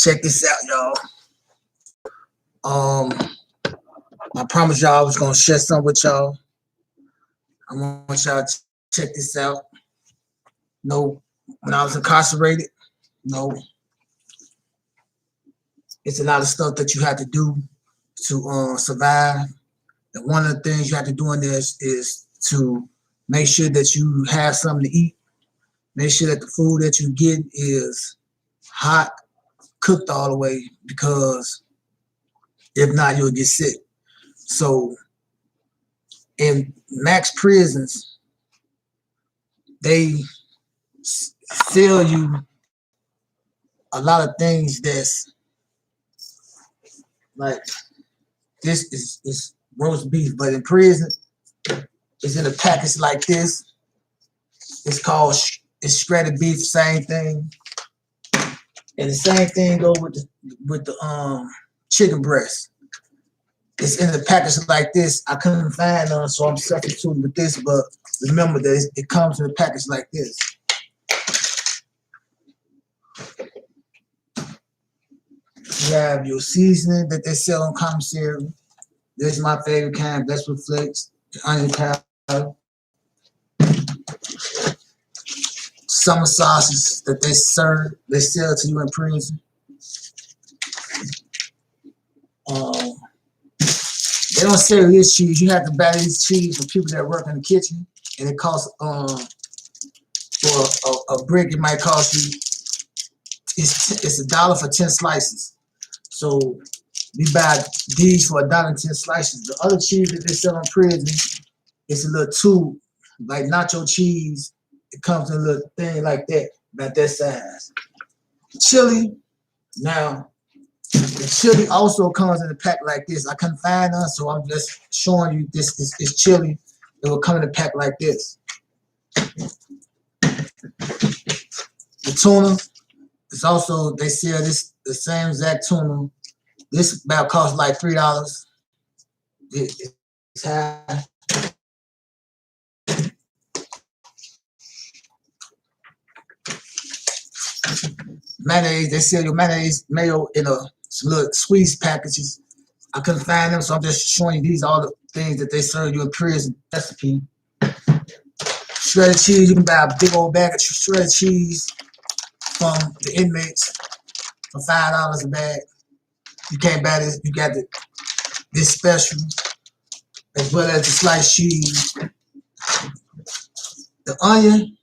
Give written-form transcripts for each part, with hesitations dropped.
Check this out, y'all. I promised y'all I was gonna share something with y'all. I want y'all to check this out. No, when I was incarcerated, no, it's a lot of stuff that you have to do to survive. And one of the things you have to do in this is to make sure that you have something to eat. Make sure that the food that you get is hot, cooked all the way, because if not, you'll get sick. So in max prisons, they sell you a lot of things that's like, this is roast beef, but in prison, it's in a package like this. It's shredded beef, same thing. And the same thing goes with the chicken breast. It's in the package like this. I couldn't find none, so I'm substituting with this. But remember that it comes in a package like this. You have your seasoning that they sell on commissary. This is my favorite kind, Vegetable Flakes, onion powder. Summer sauces that they sell to you in prison. They don't sell this cheese. You have to buy this cheese for people that work in the kitchen, and it costs for a brick. It might cost you. It's $1 for 10 slices. So we buy these for $1 and 10 slices. The other cheese that they sell in prison, it's a little tube, like nacho cheese. It comes in a little thing like that, about that size. Chili, now the chili also comes in a pack like this. I couldn't find none, so I'm just showing you this is chili. It will come in a pack like this. The tuna is also, they sell this the same exact tuna. This about costs like $3. It's high. Mayonnaise, they sell your mayonnaise mayo in some little squeeze packages. I couldn't find them, so I'm just showing you these all the things that they serve you in prison recipe. Shredded cheese, you can buy a big old bag of shredded cheese from the inmates for $5 a bag. You can't buy this, you got this special, as well as the sliced cheese. The onion,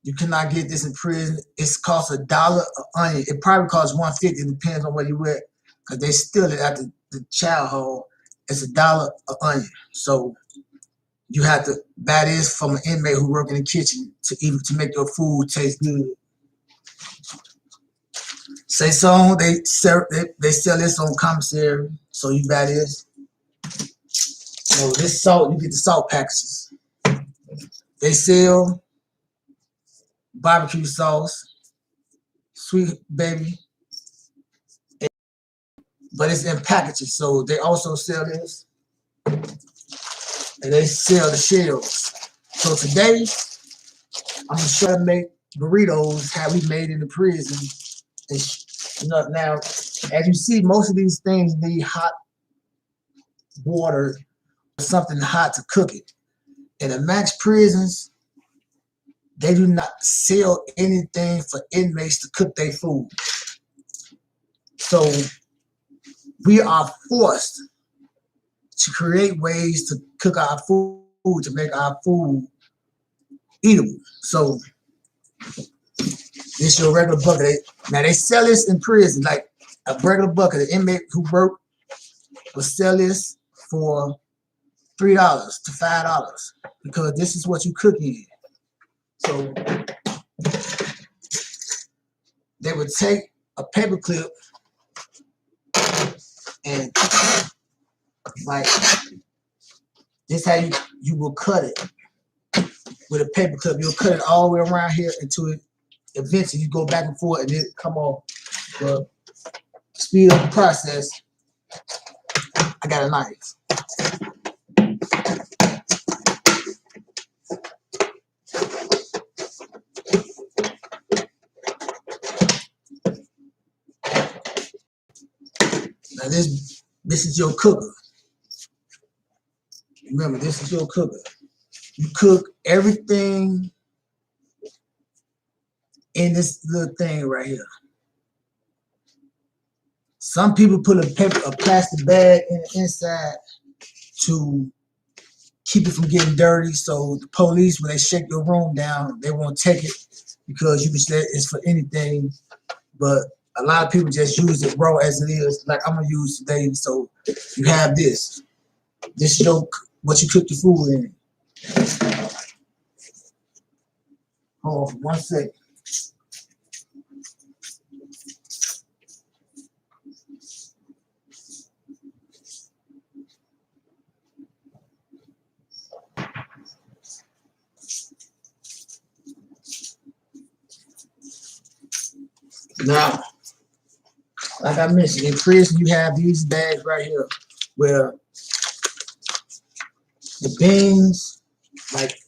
you cannot get this in prison. It costs $1 an onion. It probably costs $1.50. It depends on where you at, because they steal it at the chow hall. It's $1 an onion. So you have to buy this from an inmate who work in the kitchen to make your food taste good. Say so, they sell this on commissary, so you buy this. So this salt, you get the salt packages. They sell barbecue sauce, Sweet Baby, but it's in packages. So they also sell this, and they sell the shells. So today, I'm gonna try to make burritos how we made in the prison. And now, as you see, most of these things need hot water, something hot to cook it. In the max prisons, they do not sell anything for inmates to cook their food. So we are forced to create ways to cook our food, to make our food eatable. So this your regular bucket. Now they sell this in prison, like a regular bucket. The inmate who work will sell this for $3 to $5, because this is what you cook in. So they would take a paper clip and like this, how you will cut it with a paper clip. You'll cut it all the way around here until it eventually you go back and forth and it come off. But to speed up the process, I got a knife. Now this is your cooker. Remember, this is your cooker. You cook everything in this little thing right here. Some people put a plastic bag in the inside to keep it from getting dirty. So the police, when they shake your room down, they won't take it because you can say it's for anything. But a lot of people just use it raw as it is, like I'm gonna use today. So you have this. This is what you cook your food in. Hold on for 1 second. Now, like I mentioned, in prison you have these bags right here where the beans, like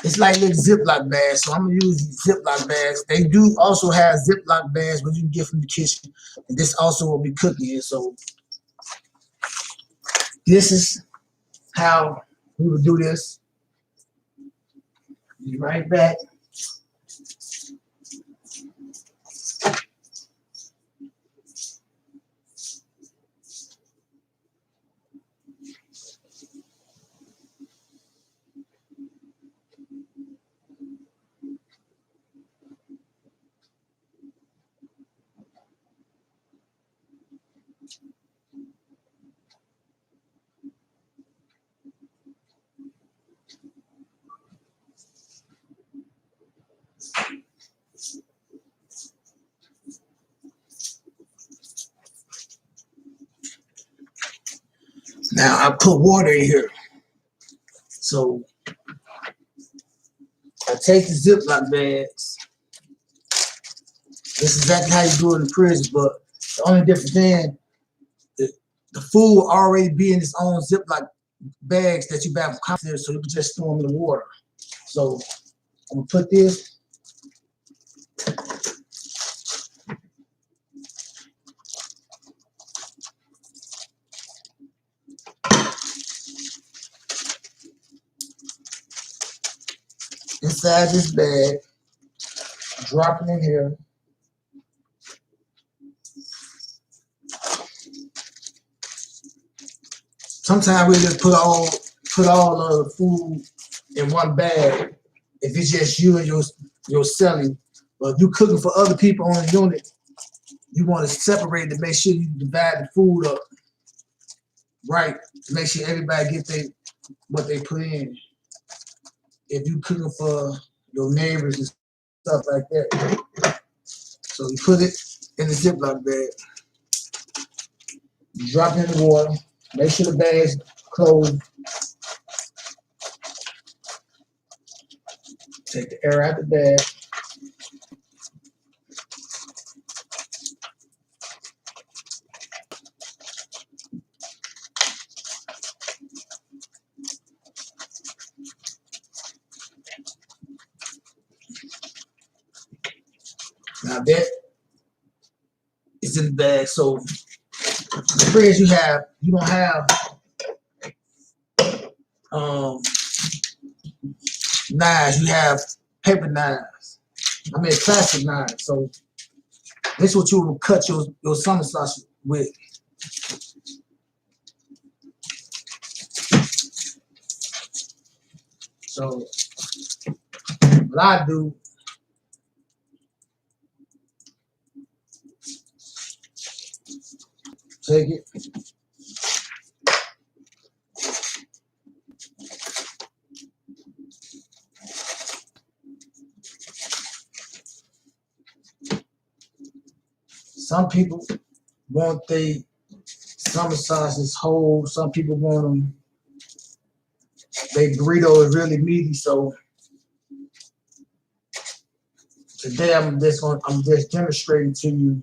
it's like little Ziploc bags. So I'm gonna use Ziploc bags. They do also have Ziploc bags where you can get from the kitchen. And this also will be cooking in. So this is how we would do this. Be right back. Now I put water in here. So I take the Ziploc bags. This is exactly how you do it in prison, but the only difference then, the food will already be in its own Ziploc bags that you buy from Costco, so you can just throw them in the water. So I'm gonna put this. Inside this bag, drop it in here. Sometimes we just put all of the food in one bag if it's just you and your cellie. But if you're cooking for other people on the unit, you want to separate to make sure you divide the food up right to make sure everybody get what they put in. If you're cooking for your neighbors and stuff like that. So you put it in the Ziploc bag, you drop it in the water, make sure the bag's closed. Take the air out the bag. Now that is in the bag. So the breads you don't have knives, you have paper knives. I mean plastic knives. So this is what you will cut your summer sausage with. So what I do, take it. Some people want they summer sauces whole. Some people want them. They burrito is really meaty. So today I'm just demonstrating to you.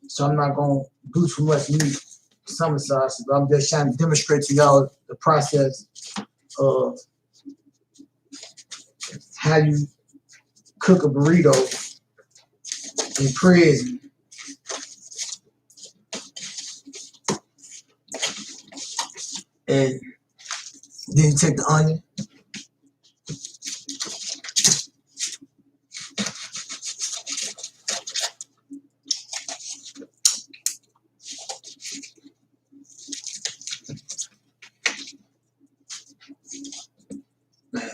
So I'm not gonna do too much meat summer sauces. But I'm just trying to demonstrate to y'all the process of how you cook a burrito in prison. And then you take the onion. Man,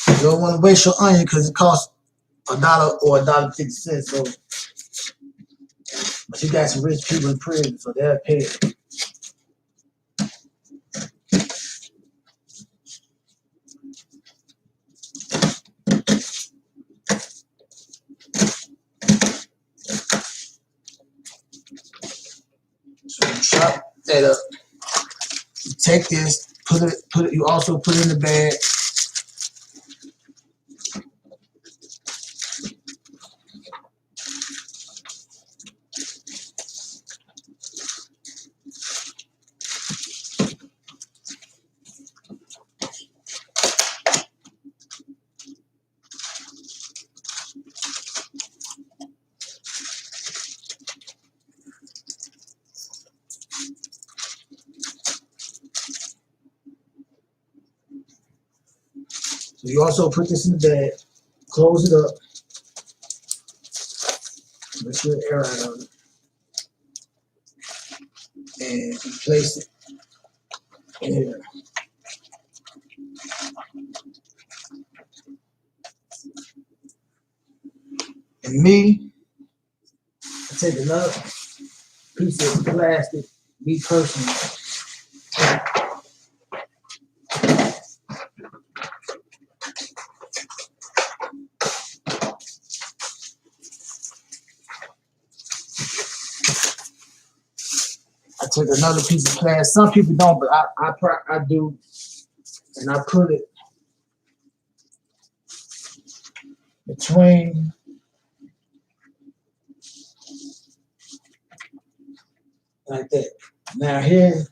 you don't want to waste your onion because it costs $1 or $1.50. So, but you got some rich people in prison, so they'll pay it. So you chop that up. You take this, put it. You also put it in the bag. So you also put this in the bag. Close it up. Make sure the air out of it. And you place it in here. And me, I take another piece of plastic, me personally. I take another piece of plastic. Some people don't, but I do. And I put it between like that. Now here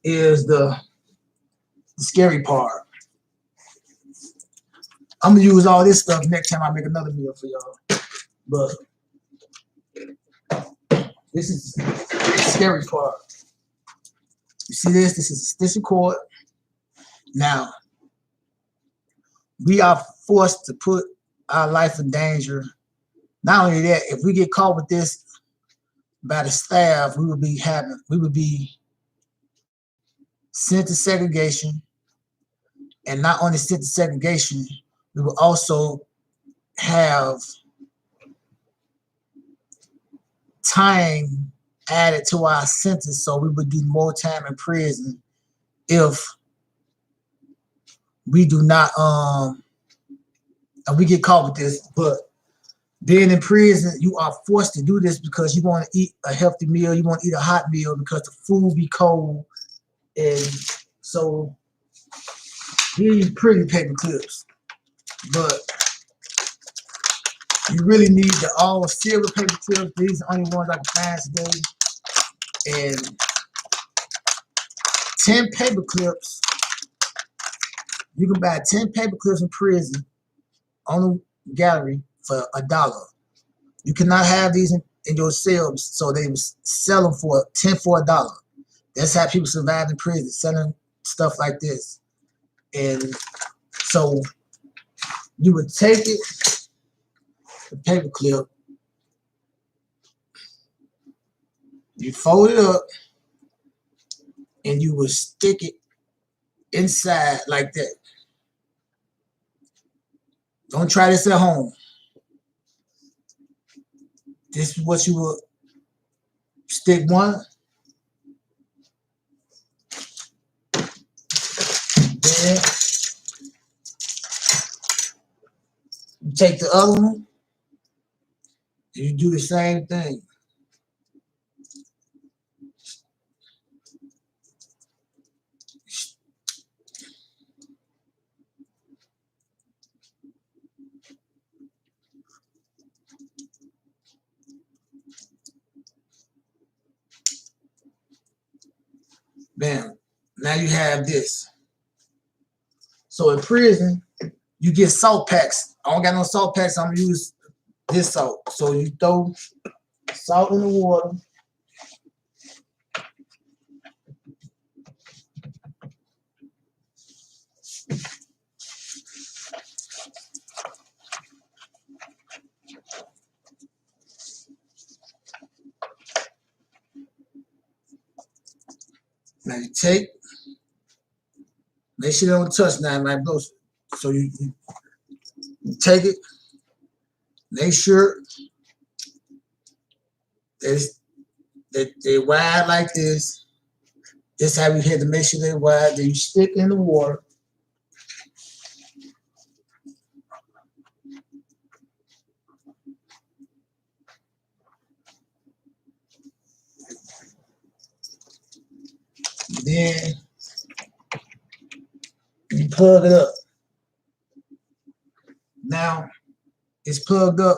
is the scary part. I'm gonna use all this stuff next time I make another meal for y'all. But this is the scary part. You see this? This is a stitching cord. Now, we are forced to put our life in danger. Not only that, if we get caught with this by the staff, we would be sent to segregation. And not only sent to segregation, we will also have time added to our sentence, so we would do more time in prison if we do not and we get caught with this. But being in prison, you are forced to do this because you want to eat a healthy meal, you want to eat a hot meal because the food be cold. And so these pretty paper clips, but you really need the all silver paper clips. These are the only ones I can find today. And 10 paper clips. You can buy 10 paper clips in prison on the gallery for $1. You cannot have these in your cells, so they sell them for 10 for $1. That's how people survive in prison, selling stuff like this. And so you would take it, the paper clip, you fold it up, and you would stick it inside like that. Don't try this at home. This is what you will stick one. Then you take the other one. And you do the same thing. Bam. Now you have this. So in prison, you get salt packs. I don't got no salt packs. I'm gonna use this salt. So you throw salt in the water. Now you take, make sure you don't touch nothing like those. So you take it, make sure that they wide like this. This how you hit to make sure they're wide. Then you stick in the water. Then you plug it up. Now it's plugged up.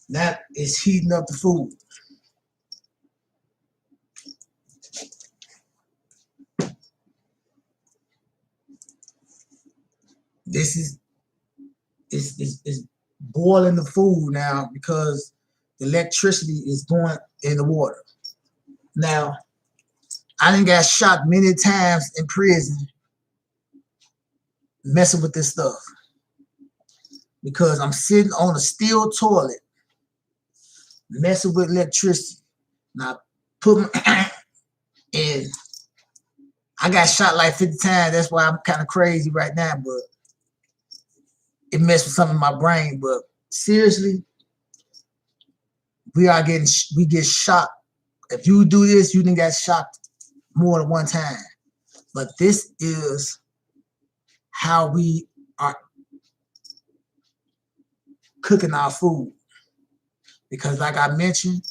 That is heating up the food. This is boiling the food now because the electricity is going in the water. Now, I done got shot many times in prison messing with this stuff because I'm sitting on a steel toilet messing with electricity. Now, put my and I got shot like 50 times. That's why I'm kind of crazy right now, but it messed with something in my brain. But seriously, we get shot. If you do this, you didn't get shot more than one time. But this is how we are cooking our food. Because like I mentioned,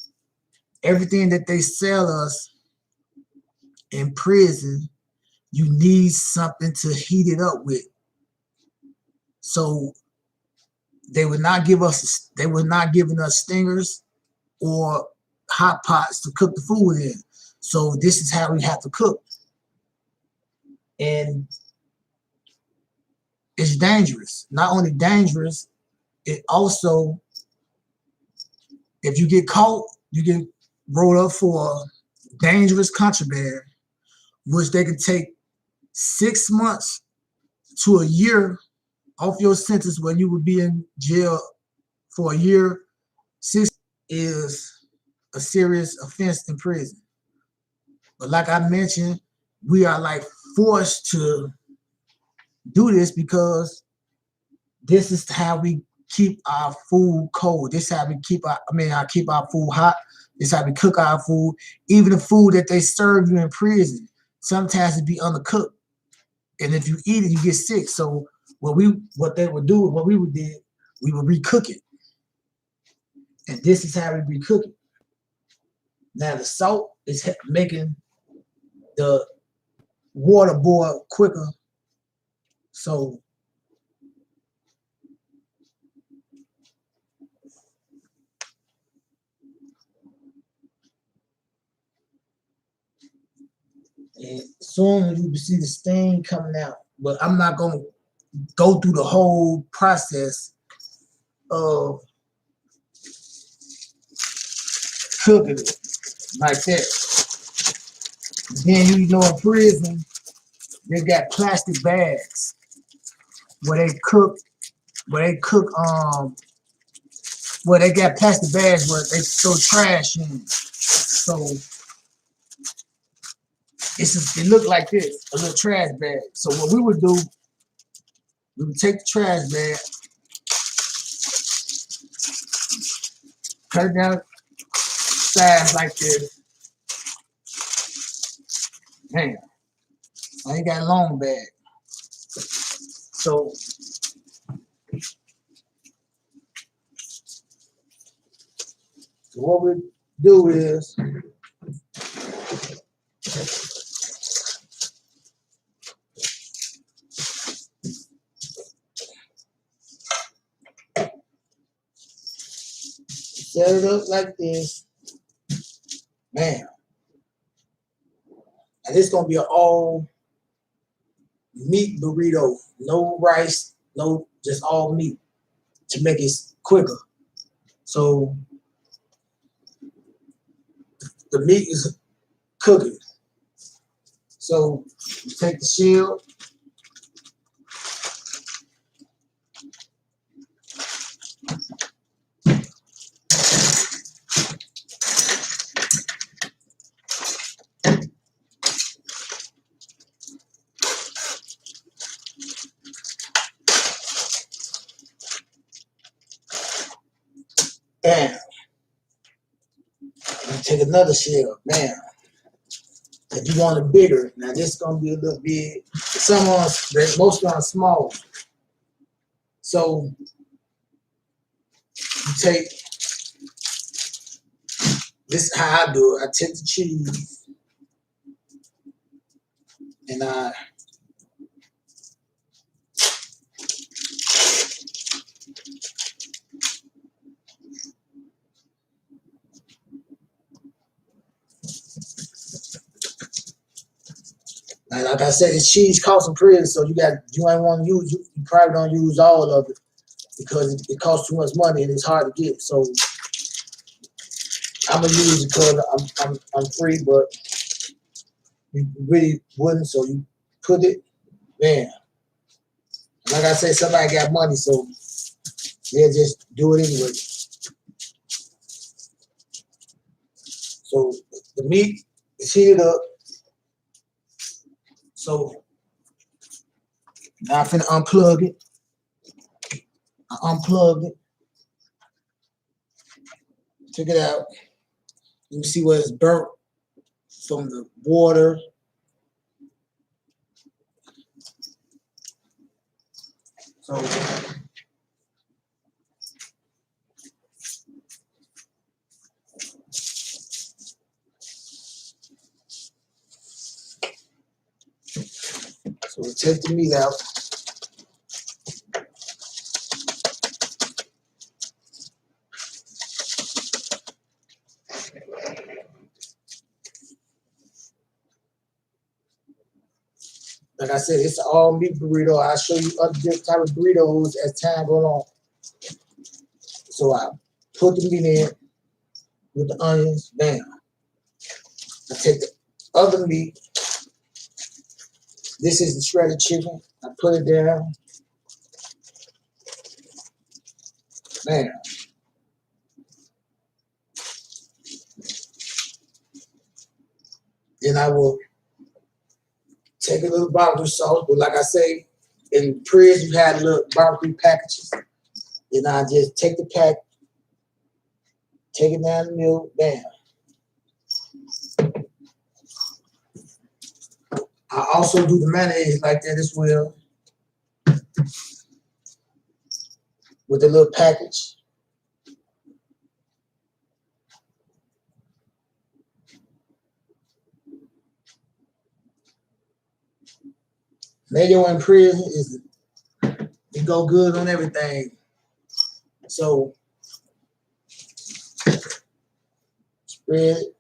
everything that they sell us in prison, you need something to heat it up with. So they were not giving us stingers or hot pots to cook the food in. So this is how we have to cook. And it's dangerous. Not only dangerous, it also, if you get caught, you get rolled up for dangerous contraband, which they can take 6 months to a year off your sentence where you would be in jail for a year. 6 is a serious offense in prison. But like I mentioned, we are like forced to do this because this is how we keep our food cold. This is how we keep keep our food hot. This is how we cook our food. Even the food that they serve you in prison, sometimes it be undercooked. And if you eat it, you get sick. So what we would do, we would recook it. And this is how we recook it. Now the salt is making the water boil quicker. So and soon you will see the stain coming out. But I'm not gonna go through the whole process of cooking it like that. Then you know in prison, they got plastic bags where they cook, where they got plastic bags where they throw trash in. So it looked like this, a little trash bag. So what we would do, we would take the trash bag, cut it down size like this. Man, I ain't got a long bag. So what we do is set it up like this. Man, and it's gonna be an all meat burrito, no rice, no, just all meat to make it quicker. So the meat is cooking. So you take the shield, take another shell, bam. If you want it bigger, now this is gonna be a little big. Some are, most are small. So you take, this is how I do it. I take the cheese and like I said, the cheese costs some pretty, so you ain't want to use, you probably don't use all of it because it costs too much money and it's hard to get. So I'm gonna use it because I'm free, but you really wouldn't. So you put it, man. Like I said, somebody got money, so they'll just do it anyway. So the meat is heated up. So now I'm finna unplug it. I unplugged it. Took it out. You can see where it's burnt from the water. So we take the meat out. Like I said, it's an all meat burrito. I'll show you other different type of burritos as time goes on. So I put the meat in with the onions, bam. I take the other meat. This is the shredded chicken. I put it down. Bam. Then I will take a little barbecue sauce, but like I say, in Prius you had little barbecue packages. Then I just take the pack, take it down the middle, bam. I also do the mayonnaise like that as well with the little package. Mayo in prison is, it go good on everything. So spread it.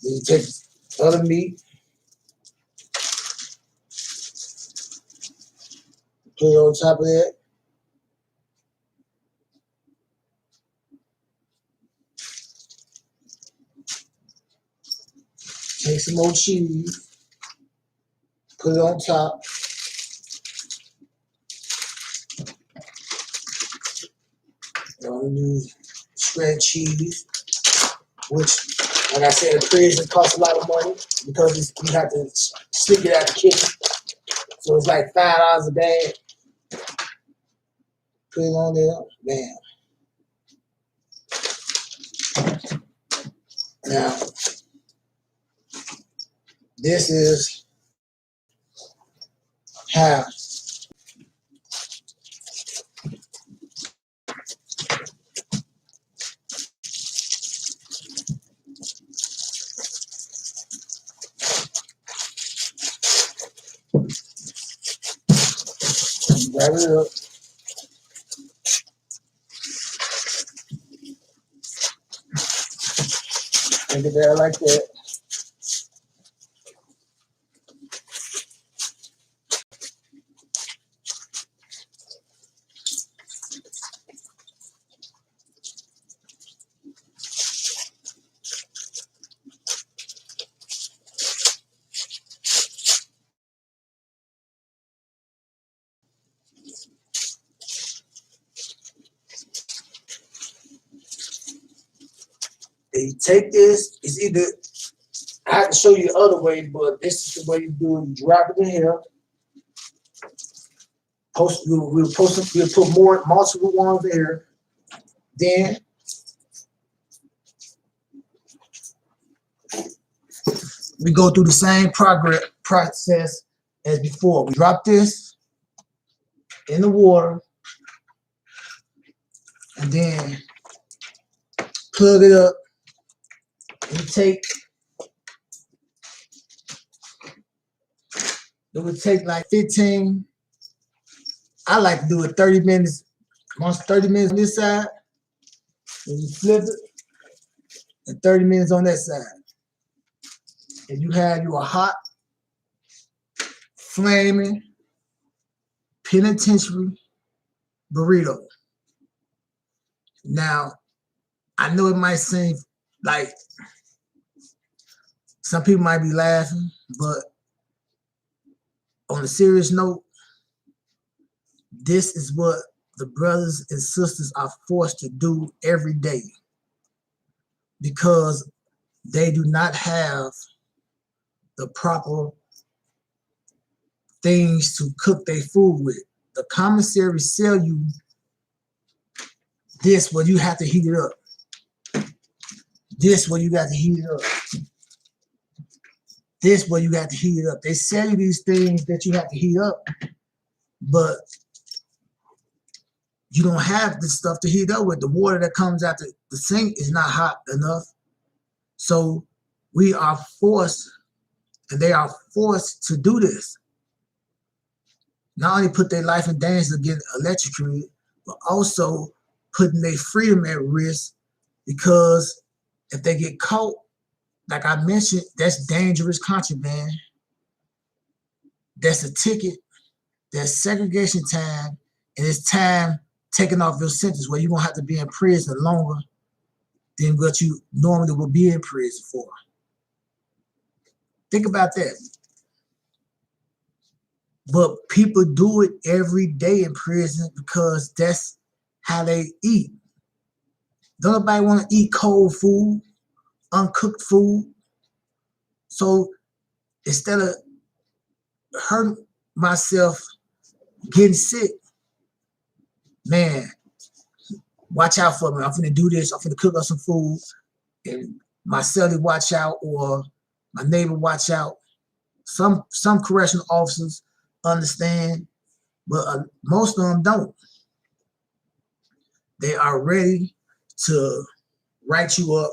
Then you take other meat, put it on top of that. Take some more cheese, put it on top. I'm gonna use shredded cheese, which, like I said, the prison costs a lot of money because you have to stick it out the kitchen. So it's like $5 a bag. Put it on there, bam. Now, this is how you wrap it up. Take it there like that. Then you take this, it's either, I have to show you the other way, but this is the way you do it. You drop it in here. We'll put more multiple ones there. Then we go through the same process as before. We drop this in the water and then plug it up. It would take like 15. I like to do it 30 minutes. Once 30 minutes on this side, then you flip it, and 30 minutes on that side. And you have your hot, flaming, penitentiary burrito. Now, I know it might seem like some people might be laughing, but on a serious note, this is what the brothers and sisters are forced to do every day because they do not have the proper things to cook their food with. The commissary sell you this where you have to heat it up. This where you got to heat it up. This where you got to heat it up. They sell you these things that you have to heat up, but you don't have the stuff to heat up with. The water that comes out the sink is not hot enough. So we are forced, and they are forced to do this. Not only put their life in danger to get electrocuted, but also putting their freedom at risk because if they get caught, like I mentioned, that's dangerous contraband. That's a ticket. That's segregation time, and it's time taking off your sentence where you're going to have to be in prison longer than what you normally would be in prison for. Think about that. But people do it every day in prison because that's how they eat. Don't nobody want to eat cold food, uncooked food. So instead of hurting myself, getting sick, man, watch out for me. I'm finna do this. I'm finna cook up some food. And my cellie watch out or my neighbor watch out. Some correctional officers understand, but most of them don't. They are ready to write you up,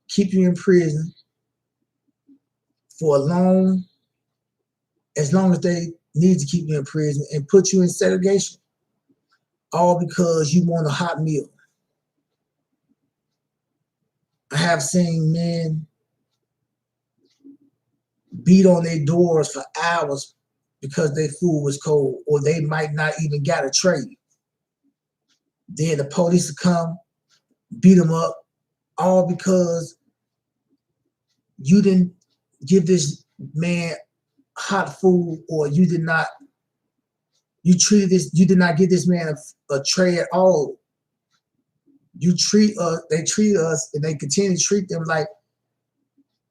keep you in prison for as long as they need to keep you in prison and put you in segregation, all because you want a hot meal. I have seen men beat on their doors for hours because their food was cold, or they might not even got a tray. Then the police would come, beat them up, all because you didn't give this man hot food, or you did not give this man a tray at all. They treat us, and they continue to treat them like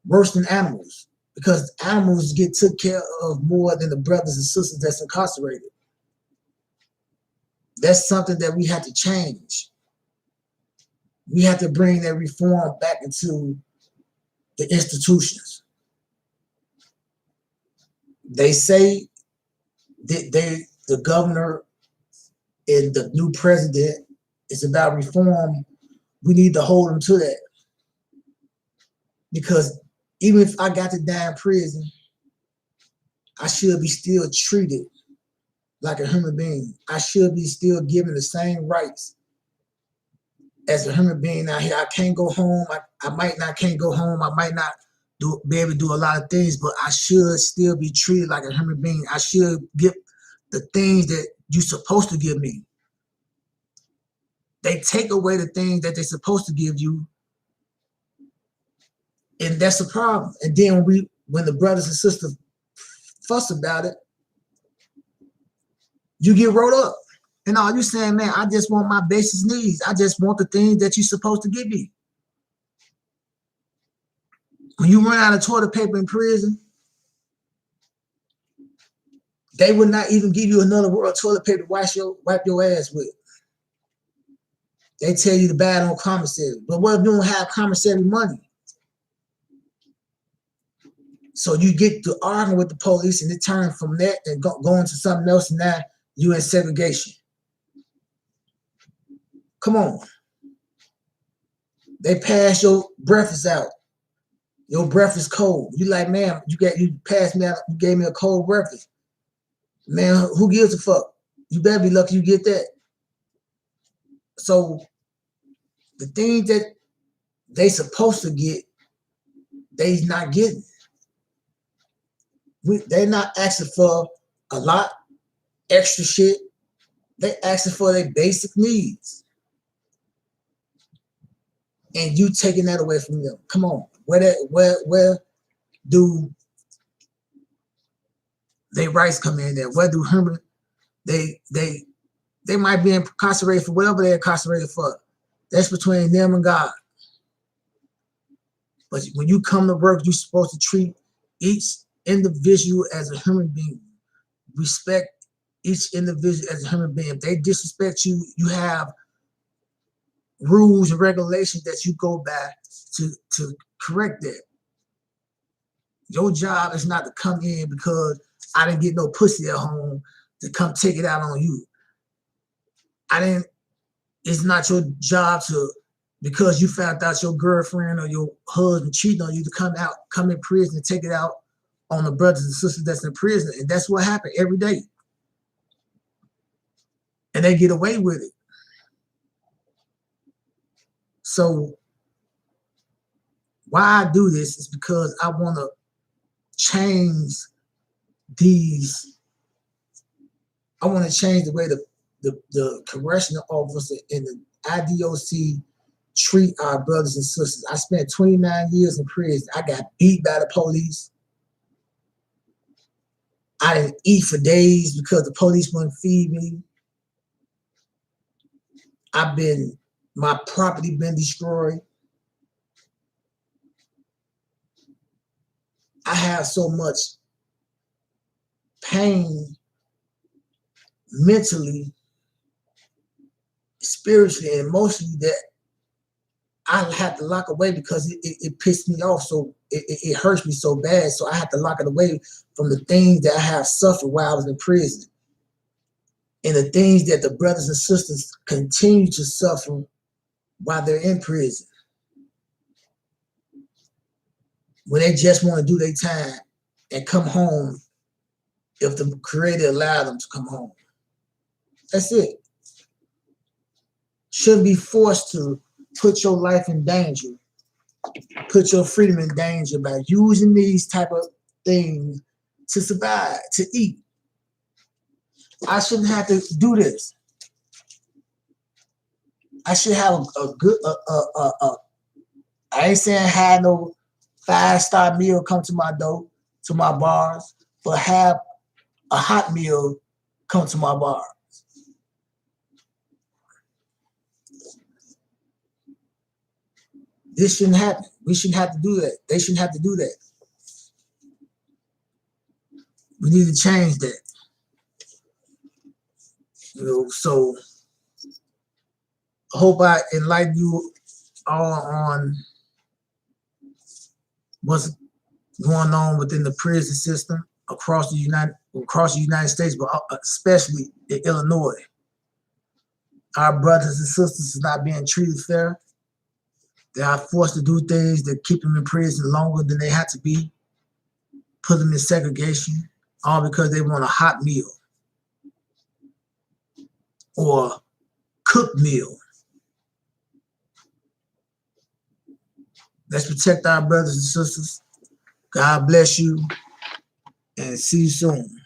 worse than animals, because animals get took care of more than the brothers and sisters that's incarcerated. That's something that we have to change. We have to bring that reform back into the institutions. They say that the governor and the new president is about reform. We need to hold them to that. Because even if I got to die in prison, I should be still treated like a human being. I should be still given the same rights as a human being out here. I can't go home. I can't go home. I might not be able to do a lot of things, but I should still be treated like a human being. I should get the things that you're supposed to give me. They take away the things that they're supposed to give you, and that's a problem. And then when the brothers and sisters fuss about it, you get rolled up. And all you saying, man, I just want my basic needs. I just want the things that you're supposed to give me. When you run out of toilet paper in prison, they would not even give you another roll of toilet paper to wipe your ass with. They tell you to buy it on commissary. But what if you don't have commissary money? So you get to arguing with the police and it turns from that and go into something else, and now you in segregation. Come on. They pass your breakfast out. Your breakfast cold. You like, man, you passed me out, you gave me a cold breakfast. Man, who gives a fuck? You better be lucky you get that. So the things that they supposed to get, they's not getting. They're not asking for a lot extra shit. They asking for their basic needs. And you taking that away from them. Come on. Where do they rights come in there? Where do human they might be incarcerated for whatever they're incarcerated for. That's between them and God. But when you come to work, you're supposed to treat each individual as a human being. Respect each individual as a human being. If they disrespect you, you have rules and regulations that you go by to correct that. Your job is not to come in because I didn't get no pussy at home to come take it out on you. It's not your job to, because you found out your girlfriend or your husband cheating on you, to come in prison and take it out on the brothers and sisters that's in prison. And that's what happened every day. And they get away with it. So why I do this is because I want to change I want to change the way the correctional officer and the IDOC treat our brothers and sisters. I spent 29 years in prison. I got beat by the police. I didn't eat for days because the police wouldn't feed me. My property been destroyed. I have so much pain mentally, spiritually, and emotionally that I had to lock away because it pissed me off. So it hurts me so bad. So I had to lock it away from the things that I have suffered while I was in prison. And the things that the brothers and sisters continue to suffer while they're in prison. When they just want to do their time and come home if the Creator allowed them to come home. That's it. Shouldn't be forced to put your life in danger, put your freedom in danger by using these type of things to survive, to eat. I shouldn't have to do this. I should have a good, I ain't saying have no 5-star meal come to my door, to my bars, but have a hot meal come to my bar. This shouldn't happen. We shouldn't have to do that. They shouldn't have to do that. We need to change that. So I hope I enlighten you all on what's going on within the prison system across the United States, but especially in Illinois. Our brothers and sisters are not being treated fair. They are forced to do things that keep them in prison longer than they have to be, put them in segregation, all because they want a hot meal or cooked meal. Let's protect our brothers and sisters. God bless you, and see you soon.